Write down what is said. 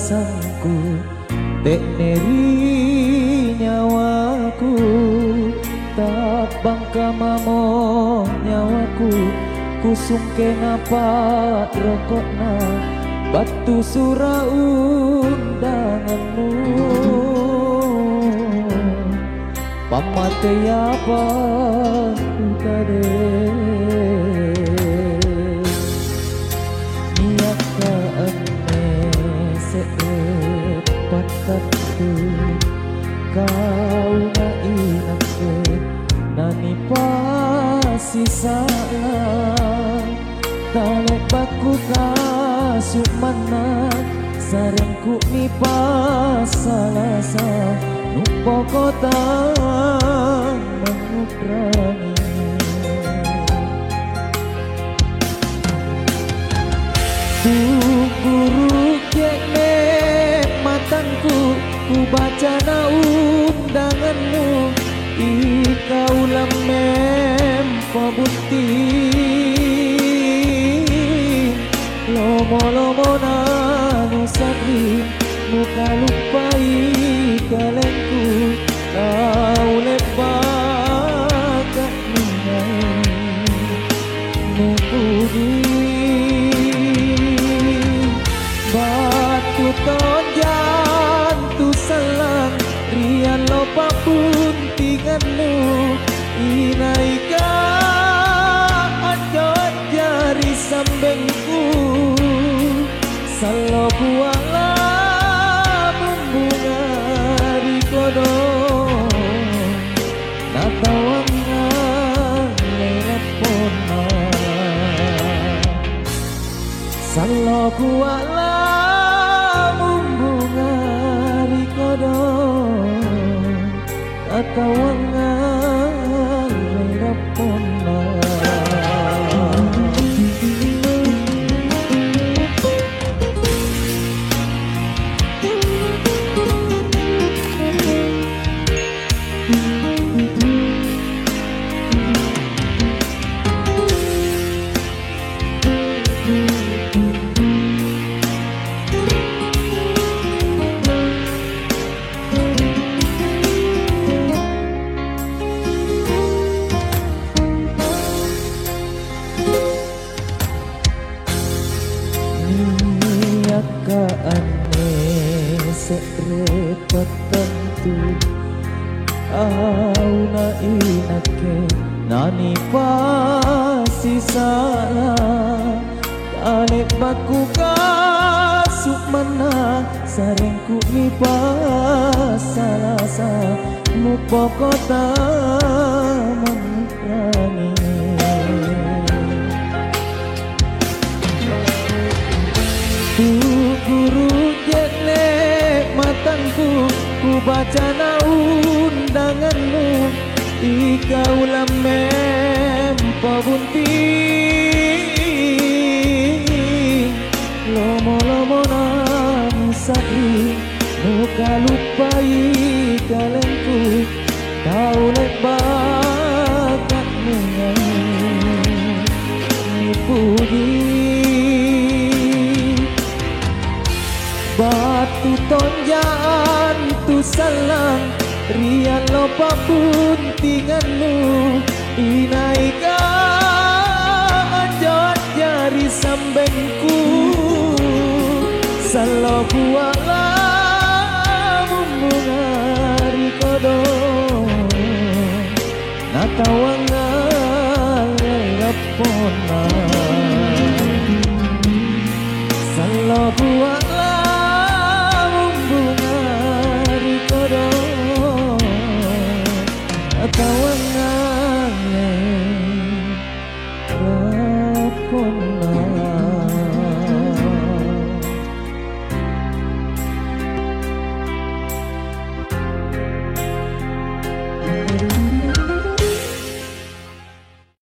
sangku dek neri nyawaku tabang kamamo nyawaku kusungke ngapa rokokna batu surah undanganmu pamate apa kade niat ka ane sepatatu kau na inake nani pasi salah talek baku kasuk mana sarengku mi pasalasa nupo kota mengutrani guru kene matangku ku baca na undanganmu ikau lemem pabukti lomo-lomo nanu sakit muka lupai kalengku kau lepakan mengai mukudi batu tonjan tu selang rian lopa puntinganmu inaika anjot jari sambengku salo buala membunga di kodong natawangan lewat pona salo buala membunga di kodong natawangan lewat pona. Ka ane sekrepat tentu au na inake nani pasi salah alek baku kasuk mana sarengku mi pasalasa mupo kota mengrani guru jene matangku ku baca na undanganmu ikau lamem pabunting lomo-lomo nang sakit muka lupai kalengku kau lek bakat menyanyi puji batu tonjan tu salang rian lopa puntinganmu inaika anjot jari sambengku salo buala membungari kodong natawangan rapona salo buala bunga di kodong atau